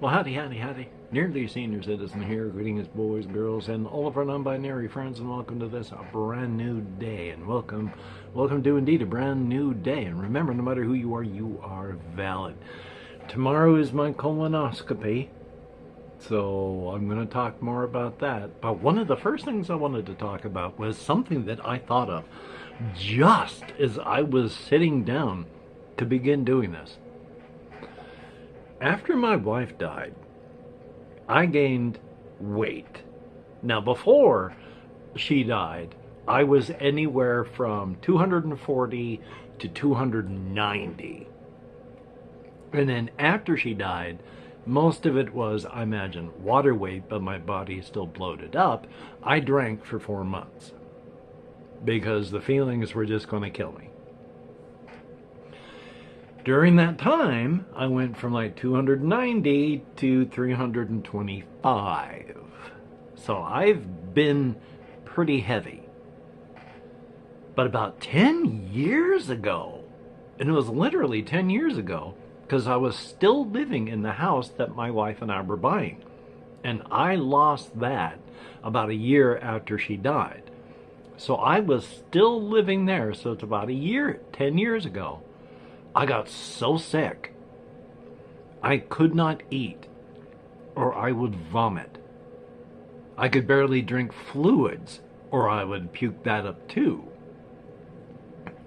Well, howdy, howdy, howdy. Nearly senior citizen here, greetings boys, girls, and all of our non-binary friends, and welcome to this brand new day. And welcome to indeed a brand new day. And remember, no matter who you are valid. Tomorrow is my colonoscopy, so I'm going to talk more about that. But one of the first things I wanted to talk about was something that I thought of just as I was sitting down to begin doing this. After my wife died, I gained weight. Now, before she died, I was anywhere from 240 to 290. And then after she died, most of it was, I imagine, water weight, but my body still bloated up. I drank for 4 months because the feelings were just going to kill me. During that time, I went from like 290 to 325. So I've been pretty heavy. But about 10 years ago, and it was literally 10 years ago, because I was still living in the house that my wife and I were buying. And I lost that about a year after she died. So I was still living there. So it's about a year, 10 years ago. I got so sick, I could not eat, or I would vomit. I could barely drink fluids, or I would puke that up too.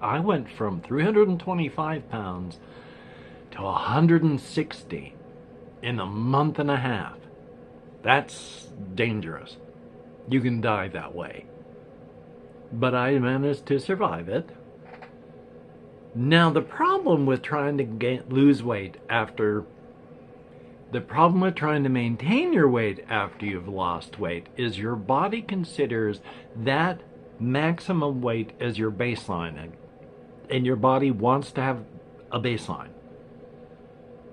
I went from 325 pounds to 160 in a month and a half. That's dangerous. You can die that way. But I managed to survive it. Now, the problem with trying to lose weight the problem with trying to maintain your weight after you've lost weight is your body considers that maximum weight as your baseline. And your body wants to have a baseline.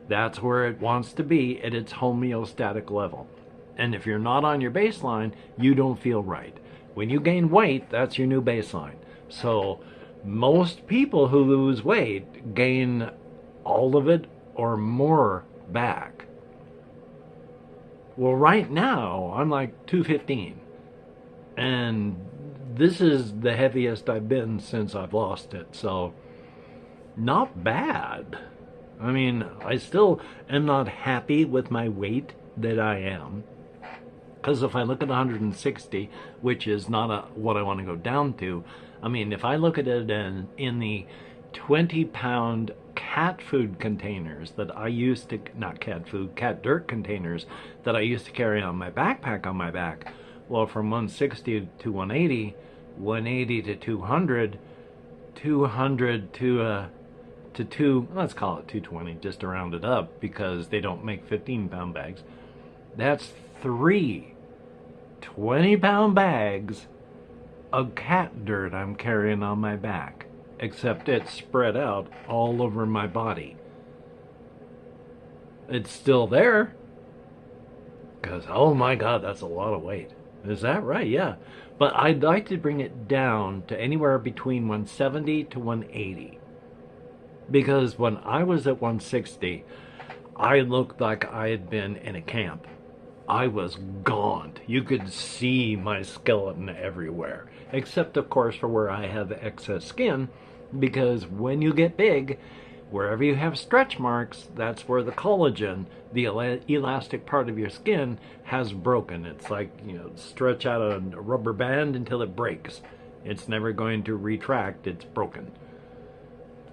That's where it wants to be at its homeostatic level. And if you're not on your baseline, you don't feel right. When you gain weight, that's your new baseline. So most people who lose weight gain all of it or more back. Well, right now, I'm like 215. And this is the heaviest I've been since I've lost it. So, not bad. I mean, I still am not happy with my weight that I am. Because if I look at 160, which is not what I want to go down to, I mean, if I look at it in the 20-pound cat food containers that I used to, not cat food, cat dirt containers that I used to carry on my backpack on my back, well, from 160 to 180, 180 to 200, 200 to 2, let's call it 220, just to round it up, because they don't make 15-pound bags. That's 3 20-pound bags of cat dirt I'm carrying on my back, except it's spread out all over my body. It's still there, because, oh my God, that's a lot of weight. Is that right? Yeah. But I'd like to bring it down to anywhere between 170 to 180. Because when I was at 160, I looked like I had been in a camp. I was gaunt. You could see my skeleton everywhere. Except, of course, for where I have excess skin. Because when you get big, wherever you have stretch marks, that's where the collagen, the elastic part of your skin, has broken. It's like, stretch out a rubber band until it breaks. It's never going to retract. It's broken.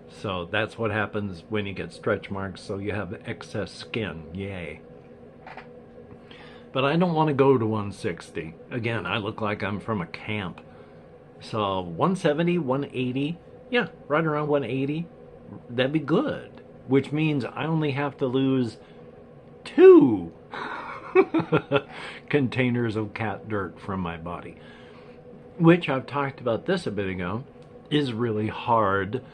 So that's what happens when you get stretch marks. So you have excess skin. Yay. But I don't want to go to 160. Again, I look like I'm from a camp. So 170, 180, yeah, right around 180, that'd be good. Which means I only have to lose 2 containers of cat dirt from my body. Which, I've talked about this a bit ago, is really hard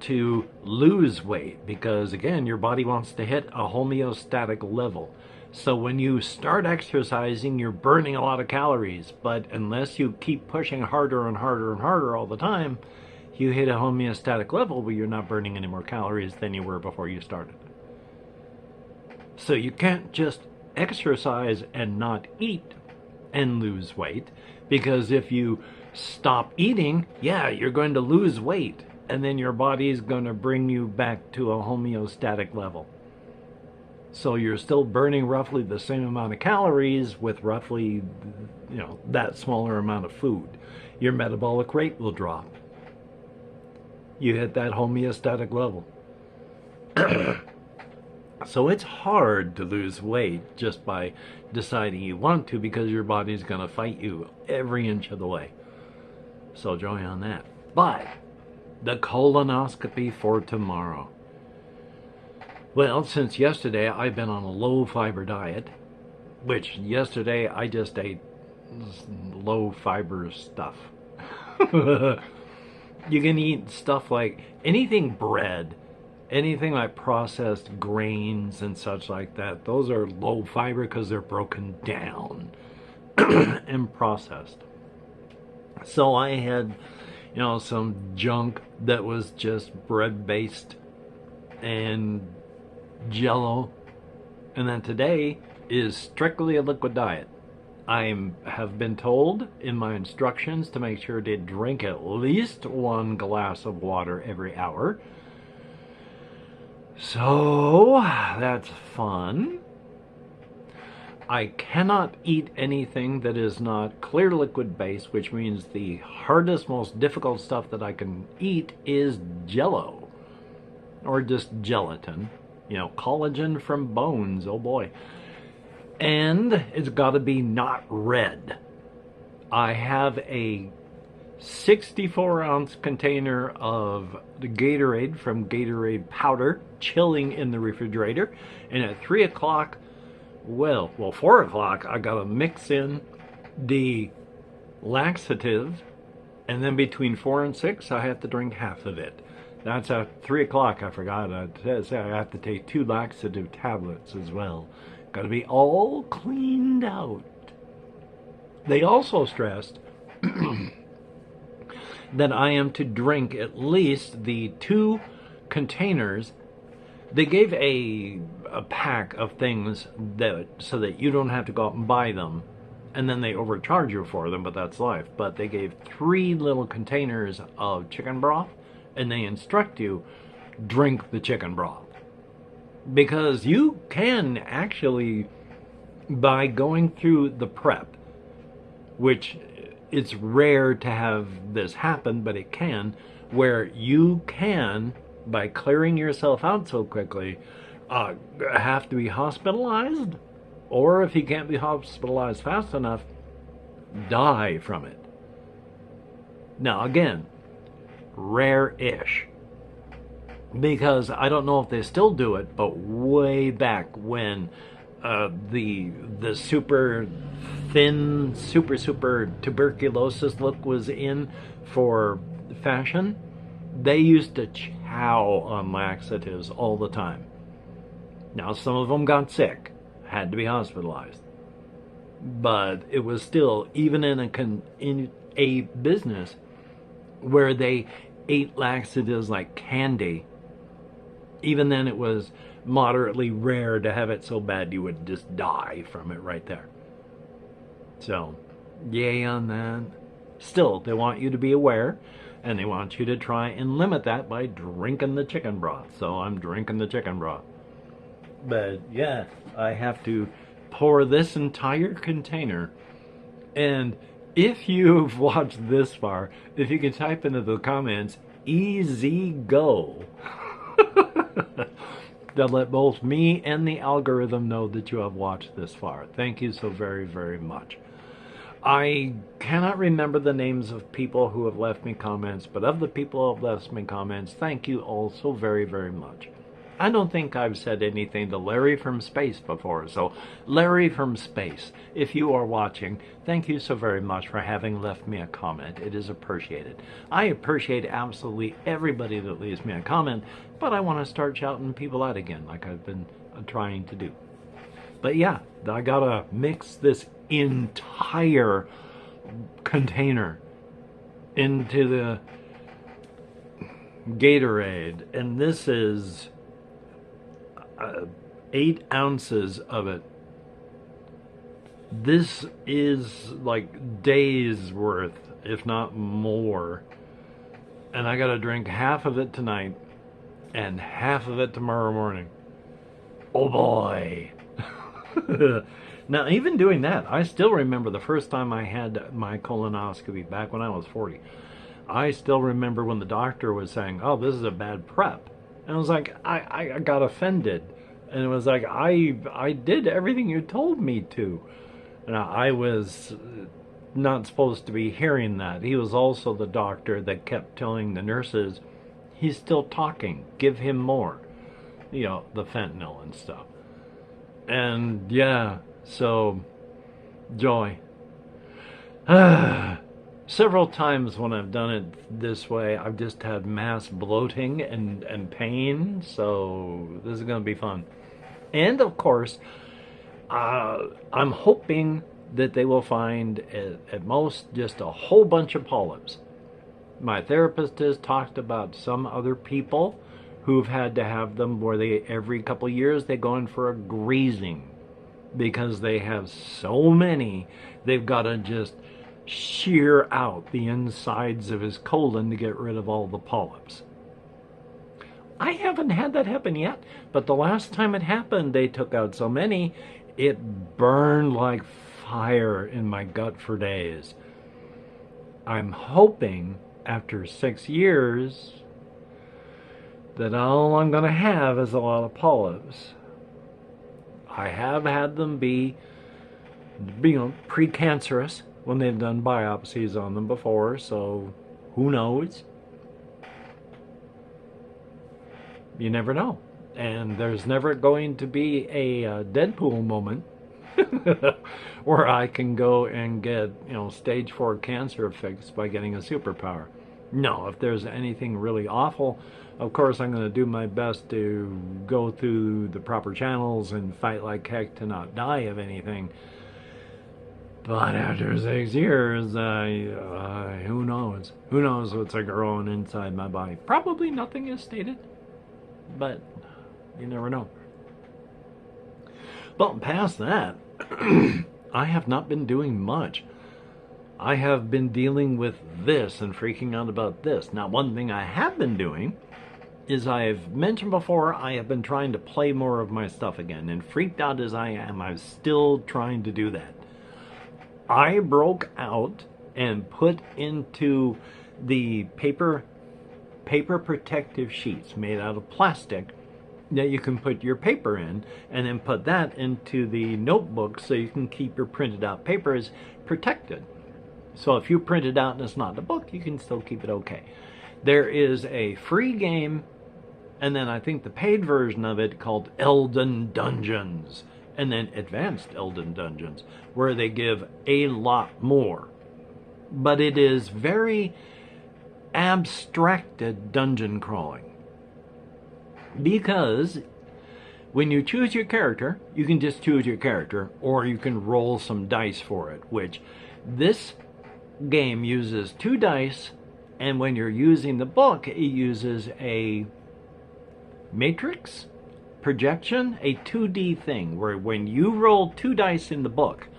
to lose weight. Because, again, your body wants to hit a homeostatic level. So when you start exercising, you're burning a lot of calories. But unless you keep pushing harder and harder and harder all the time, you hit a homeostatic level where you're not burning any more calories than you were before you started. So you can't just exercise and not eat and lose weight, because if you stop eating, yeah, you're going to lose weight, and then your body is going to bring you back to a homeostatic level. So you're still burning roughly the same amount of calories with roughly, that smaller amount of food. Your metabolic rate will drop. You hit that homeostatic level. So it's hard to lose weight just by deciding you want to, because your body's going to fight you every inch of the way. So join on that. But the colonoscopy for tomorrow. Well, since yesterday I've been on a low fiber diet, which yesterday I just ate low fiber stuff. You can eat stuff like anything bread, anything like processed grains and such like that. Those are low fiber because they're broken down and processed. So I had, some junk that was just bread based and Jello, and then today is strictly a liquid diet. I have been told in my instructions to make sure to drink at least 1 glass of water every hour. So that's fun. I cannot eat anything that is not clear liquid based, which means the hardest, most difficult stuff that I can eat is Jello, or just gelatin. Collagen from bones, oh boy. And it's got to be not red. I have a 64-ounce container of the Gatorade from Gatorade powder chilling in the refrigerator, and at 3 o'clock, 4 o'clock, I gotta mix in the laxatives, and then between 4 and 6 I have to drink half of it. That's at 3 o'clock. I forgot to say I have to take 2 laxative tablets as well. Got to be all cleaned out. They also stressed that I am to drink at least the 2 containers. They gave a pack of things so that you don't have to go out and buy them, and then they overcharge you for them, but that's life. But they gave 3 little containers of chicken broth, and they instruct you, drink the chicken broth. Because you can actually, by going through the prep, which it's rare to have this happen, but it can, where you can, by clearing yourself out so quickly, have to be hospitalized, or if you can't be hospitalized fast enough, die from it. Now again, rare-ish, because I don't know if they still do it, but way back when the super thin, super tuberculosis look was in for fashion, they used to chow on laxatives all the time. Now some of them got sick, had to be hospitalized, but it was still, even in a business where they ate laxatives like candy, even then it was moderately rare to have it so bad you would just die from it right there. So, yay on that. Still, they want you to be aware, and they want you to try and limit that by drinking the chicken broth. So I'm drinking the chicken broth. But yeah, I have to pour this entire container. And if you've watched this far, if you can type into the comments, easy go. That let both me and the algorithm know that you have watched this far. Thank you so very, very much. I cannot remember the names of people who have left me comments, but of the people who have left me comments, thank you all so very, very much. I don't think I've said anything to Larry from Space before, so Larry from Space, if you are watching, thank you so very much for having left me a comment. It is appreciated. I appreciate absolutely everybody that leaves me a comment, but I want to start shouting people out again like I've been trying to do. But yeah, I gotta mix this entire container into the Gatorade, and this is 8 ounces of it. This is like days worth, if not more. And I gotta drink half of it tonight and half of it tomorrow morning. Oh boy. Now, even doing that, I still remember the first time I had my colonoscopy back when I was 40. I still remember when the doctor was saying, "Oh, this is a bad prep." And I was like, I got offended. And it was like, I did everything you told me to. And I was not supposed to be hearing that. He was also the doctor that kept telling the nurses, "He's still talking, give him more." You know, the fentanyl and stuff. And yeah, so joy. Several times when I've done it this way, I've just had mass bloating and pain, so this is going to be fun. And of course, I'm hoping that they will find at most just a whole bunch of polyps. My therapist has talked about some other people who've had to have them where they every couple of years they go in for a grazing because they have so many. They've got to just shear out the insides of his colon to get rid of all the polyps. I haven't had that happen yet, but the last time it happened, they took out so many, it burned like fire in my gut for days. I'm hoping after 6 years that all I'm going to have is a lot of polyps. I have had them be precancerous when they've done biopsies on them before, so who knows? You never know. And there's never going to be a Deadpool moment where I can go and get, stage 4 cancer fixed by getting a superpower. No, if there's anything really awful, of course I'm going to do my best to go through the proper channels and fight like heck to not die of anything. But after 6 years, who knows? Who knows what's growing inside my body? Probably nothing is stated, but you never know. But past that, I have not been doing much. I have been dealing with this and freaking out about this. Now, one thing I have been doing is, I've mentioned before, I have been trying to play more of my stuff again. And freaked out as I am, I'm still trying to do that. I broke out and put into the paper protective sheets made out of plastic that you can put your paper in, and then put that into the notebook so you can keep your printed out papers protected. So if you print it out and it's not in the book, you can still keep it okay. There is a free game, and then I think the paid version of it called Elden Dungeons, and then Advanced Elden Dungeons, where they give a lot more. But it is very abstracted dungeon crawling. Because when you choose your character, you can just choose your character, or you can roll some dice for it, which this game uses 2 dice, and when you're using the book, it uses a matrix projection, a 2D thing, where when you roll 2 dice in the book,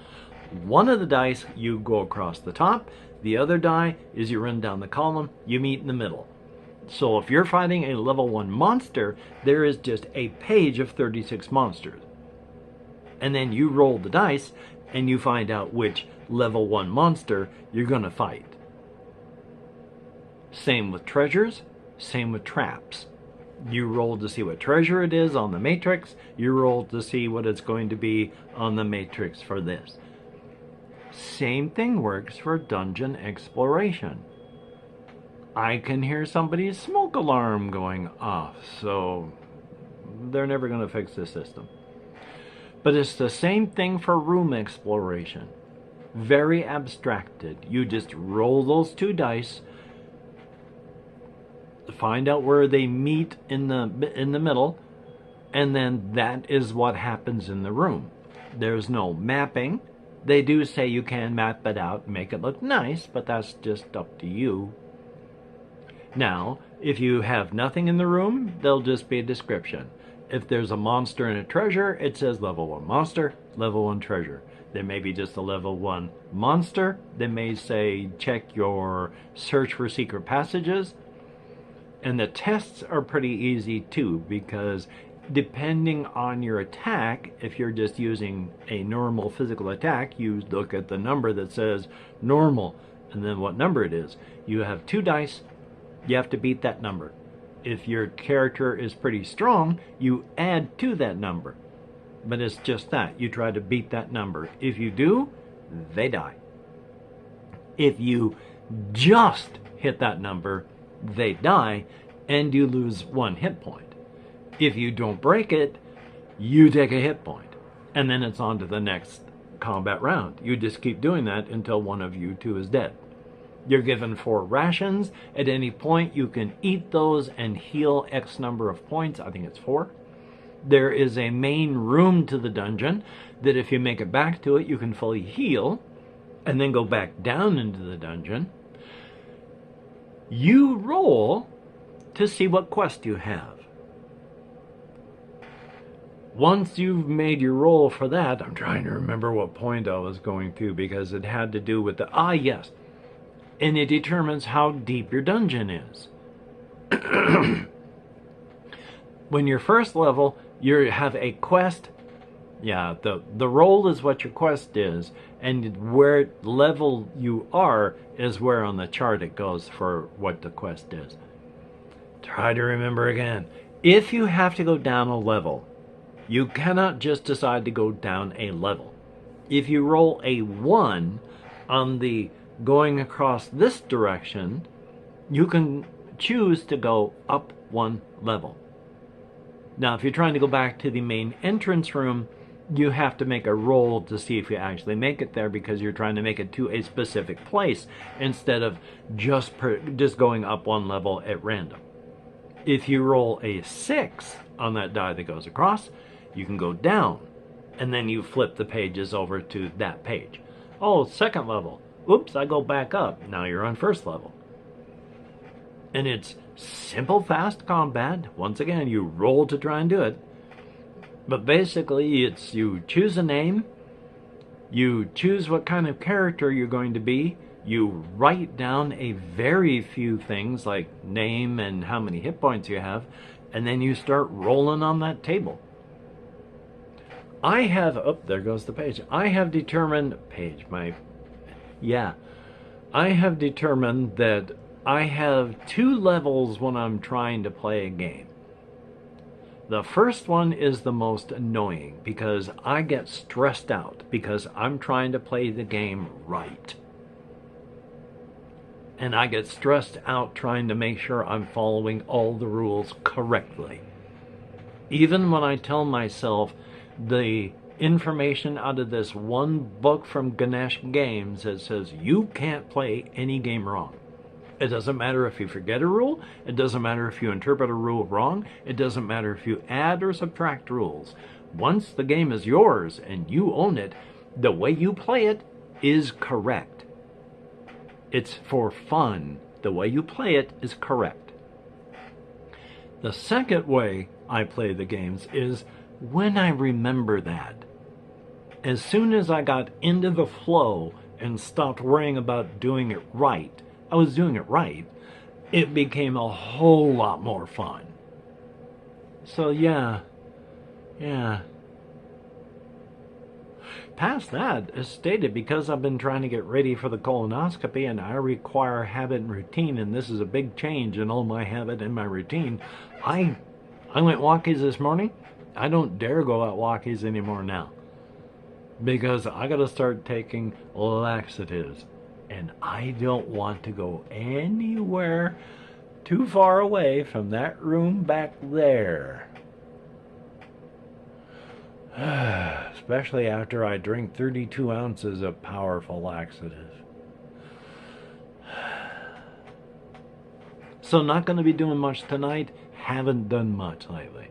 one of the dice you go across the top, the other die is you run down the column, you meet in the middle. So if you're fighting a level 1 monster, there is just a page of 36 monsters. And then you roll the dice and you find out which level 1 monster you're going to fight. Same with treasures, same with traps. You roll to see what treasure it is on the matrix, you roll to see what it's going to be on the matrix for this. Same thing works for dungeon exploration. I can hear somebody's smoke alarm going off, so they're never going to fix this system. But it's the same thing for room exploration. Very abstracted. You just roll those 2 dice, find out where they meet in the middle, and then that is what happens in the room. There's no mapping. They do say you can map it out and make it look nice, but that's just up to you. Now, if you have nothing in the room, there'll just be a description. If there's a monster and a treasure, it says level 1 monster, level 1 treasure. There may be just a level 1 monster. They may say check your search for secret passages. And the tests are pretty easy too, because depending on your attack, if you're just using a normal physical attack, you look at the number that says normal and then what number it is. You have 2 dice, you have to beat that number. If your character is pretty strong, you add to that number. But it's just that. You try to beat that number. If you do, they die. If you just hit that number, they die, and you lose 1 hit point. If you don't break it, you take a hit point. And then it's on to the next combat round. You just keep doing that until one of you 2 is dead. You're given 4 rations. At any point, you can eat those and heal X number of points. I think it's 4. There is a main room to the dungeon that if you make it back to it, you can fully heal and then go back down into the dungeon. You roll to see what quest you have. Once you've made your roll for that, I'm trying to remember what point I was going through because it had to do with the... yes. And it determines how deep your dungeon is. When you're first level, you have a quest. Yeah, the roll is what your quest is, and where level you are is where on the chart it goes for what the quest is. Try to remember again. If you have to go down a level, you cannot just decide to go down a level. If you roll a 1 on the going across this direction, you can choose to go up 1 level. Now, if you're trying to go back to the main entrance room, you have to make a roll to see if you actually make it there because you're trying to make it to a specific place instead of just going up 1 level at random. If you roll a 6 on that die that goes across, you can go down, and then you flip the pages over to that page. Oh, 2nd level. Oops, I go back up. Now you're on 1st level. And it's simple, fast combat. Once again, you roll to try and do it. But basically, it's you choose a name, you choose what kind of character you're going to be, you write down a very few things like name and how many hit points you have, and then you start rolling on that table. I have... oh, there goes the page. I have determined... I have determined that I have 2 levels when I'm trying to play a game. The first one is the most annoying because I get stressed out because I'm trying to play the game right. And I get stressed out trying to make sure I'm following all the rules correctly. Even when I tell myself the information out of this one book from Ganesh Games that says you can't play any game wrong. It doesn't matter if you forget a rule. It doesn't matter if you interpret a rule wrong. It doesn't matter if you add or subtract rules. Once the game is yours and you own it, the way you play it is correct. It's for fun. The way you play it is correct. The second way I play the games is when I remember that. As soon as I got into the flow and stopped worrying about doing it right, I was doing it right, it became a whole lot more fun. So yeah. Past that, as stated, because I've been trying to get ready for the colonoscopy and I require habit and routine, and this is a big change in all my habit and my routine, I went walkies this morning. I don't dare go out walkies anymore now because I got to start taking laxatives. And I don't want to go anywhere too far away from that room back there. Especially after I drink 32 ounces of powerful laxative. So not going to be doing much tonight. Haven't done much lately.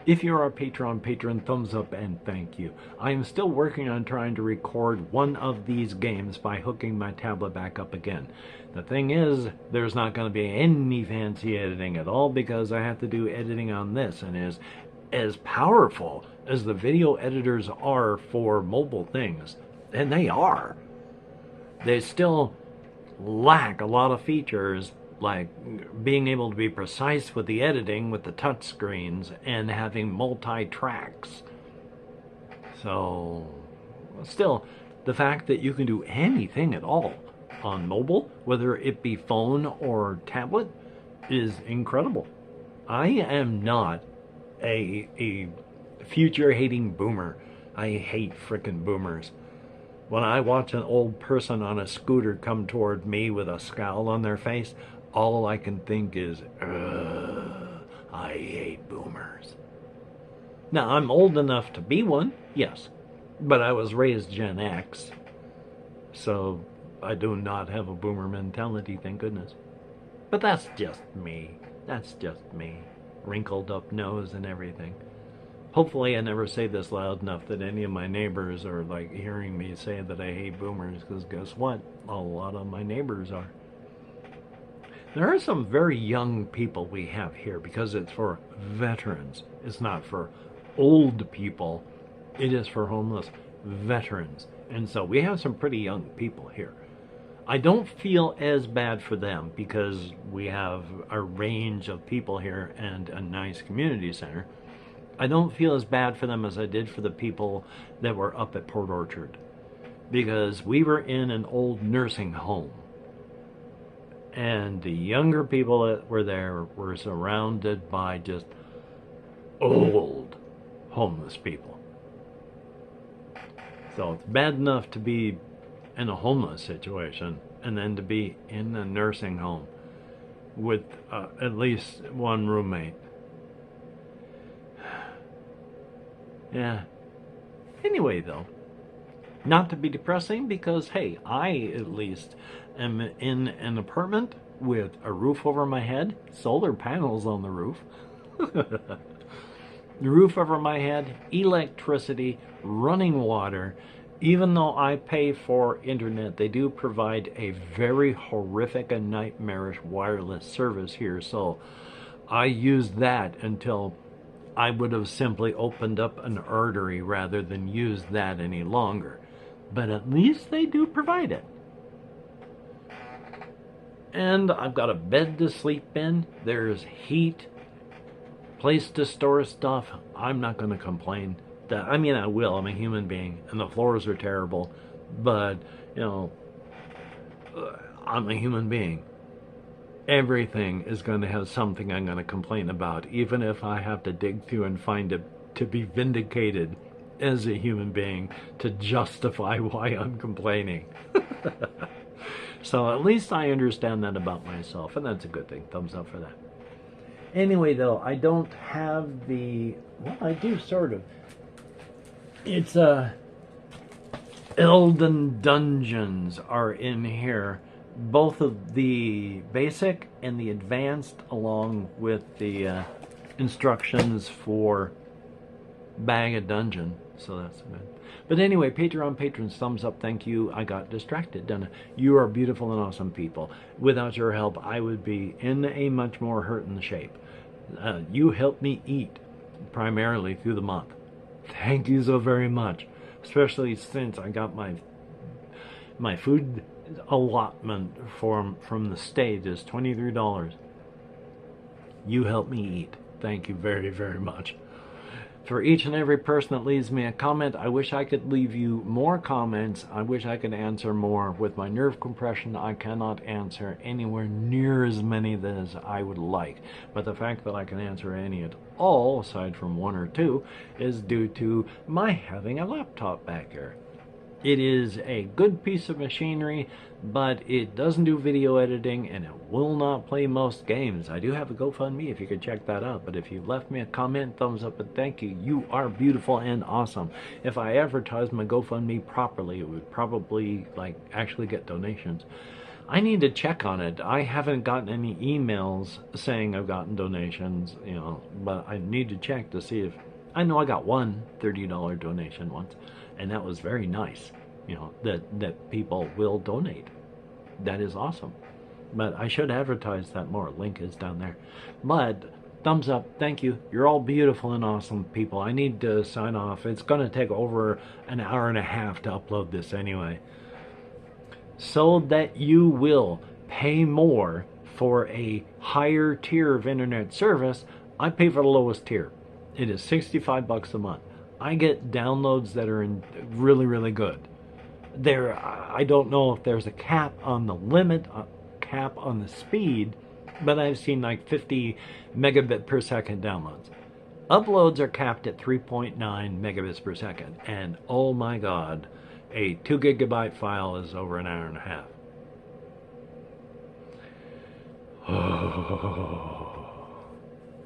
If you're a Patreon patron, thumbs up and thank you. I am still working on trying to record one of these games by hooking my tablet back up again. The thing is, there's not going to be any fancy editing at all because I have to do editing on this, and as powerful as the video editors are for mobile things, and they are, they still lack a lot of features like being able to be precise with the editing with the touch screens and having multi-tracks. So still, the fact that you can do anything at all on mobile, whether it be phone or tablet, is incredible. I am not a future-hating boomer. I hate frickin' boomers. When I watch an old person on a scooter come toward me with a scowl on their face, all I can think is, I hate boomers. Now, I'm old enough to be one, yes, but I was raised Gen X, so I do not have a boomer mentality, thank goodness. But that's just me. That's just me. Wrinkled up nose and everything. Hopefully I never say this loud enough that any of my neighbors are like hearing me say that I hate boomers, because guess what? A lot of my neighbors are. There are some very young people we have here because it's for veterans. It's not for old people. It is for homeless veterans. And so we have some pretty young people here. I don't feel as bad for them because we have a range of people here and a nice community center. I don't feel as bad for them as I did for the people that were up at Port Orchard, because we were in an old nursing home. And the younger people that were there were surrounded by just old homeless people. So it's bad enough to be in a homeless situation and then to be in a nursing home with at least one roommate. Yeah. Anyway, though, not to be depressing, because, hey, I at least am in an apartment with a roof over my head, solar panels on the roof, the roof over my head, electricity, running water. Even though I pay for internet, they do provide a very horrific and nightmarish wireless service here, so I used that until I would have simply opened up an artery rather than use that any longer. But at least they do provide it. And I've got a bed to sleep in. There's heat, place to store stuff. I'm not going to complain. I mean, I will. I'm a human being, and the floors are terrible. But, you know, I'm a human being. Everything is going to have something I'm going to complain about, even if I have to dig through and find it to be vindicated as a human being to justify why I'm complaining. So at least I understand that about myself, and that's a good thing. Thumbs up for that. Anyway, though, I don't have the... Well, I do, sort of. It's Elden Dungeons are in here. Both of the basic and the advanced, along with the instructions for Bag a Dungeon. So that's good. But anyway, Patreon patrons, thumbs up, thank you. I got distracted, didn't I? You are beautiful and awesome people. Without your help, I would be in a much more hurting shape. You help me eat, primarily through the month. Thank you so very much. Especially since I got my food allotment from the state is $23. You help me eat. Thank you very, very much. For each and every person that leaves me a comment, I wish I could leave you more comments. I wish I could answer more. With my nerve compression, I cannot answer anywhere near as many as I would like. But the fact that I can answer any at all, aside from one or two, is due to my having a laptop back here. It is a good piece of machinery, but it doesn't do video editing, and it will not play most games. I do have a GoFundMe if you could check that out, but if you left me a comment, thumbs up, and thank you. You are beautiful and awesome. If I advertised my GoFundMe properly, it would probably, like, actually get donations. I need to check on it. I haven't gotten any emails saying I've gotten donations, but I need to check to see if I know I got one $30 donation once, and that was very nice. That people will donate. That is awesome. But I should advertise that more. Link is down there. But thumbs up. Thank you. You're all beautiful and awesome people. I need to sign off. It's going to take over an hour and a half to upload this anyway. So that you will pay more for a higher tier of internet service, I pay for the lowest tier. It is $65 a month. I get downloads that are really, really good. I don't know if there's a cap on the limit, a cap on the speed, but I've seen like 50 megabit per second downloads. Uploads are capped at 3.9 megabits per second, and oh my god, a 2 gigabyte file is over an hour and a half.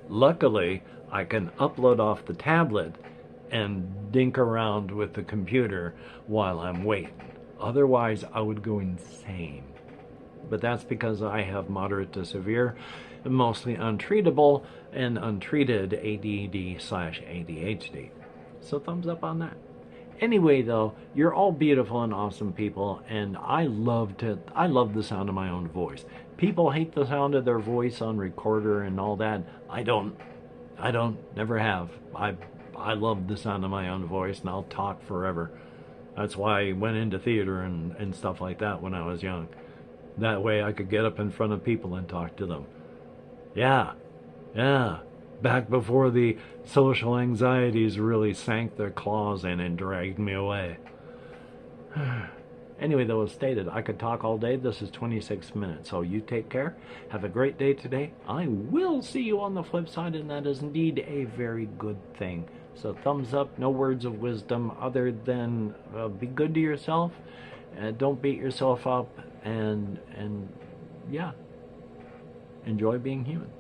Luckily, I can upload off the tablet and dink around with the computer while I'm waiting. Otherwise, I would go insane. But that's because I have moderate to severe, mostly untreatable, and untreated ADD/ADHD. So thumbs up on that. Anyway, though, you're all beautiful and awesome people, and I love the sound of my own voice. People hate the sound of their voice on recorder and all that. I don't, never have. I love the sound of my own voice, and I'll talk forever. That's why I went into theater and stuff like that when I was young. That way I could get up in front of people and talk to them. Yeah. Back before the social anxieties really sank their claws in and dragged me away. Anyway, though, as stated, I could talk all day. This is 26 minutes, so you take care. Have a great day today. I will see you on the flip side, and that is indeed a very good thing. So thumbs up, no words of wisdom other than be good to yourself. Don't beat yourself up, and yeah, enjoy being human.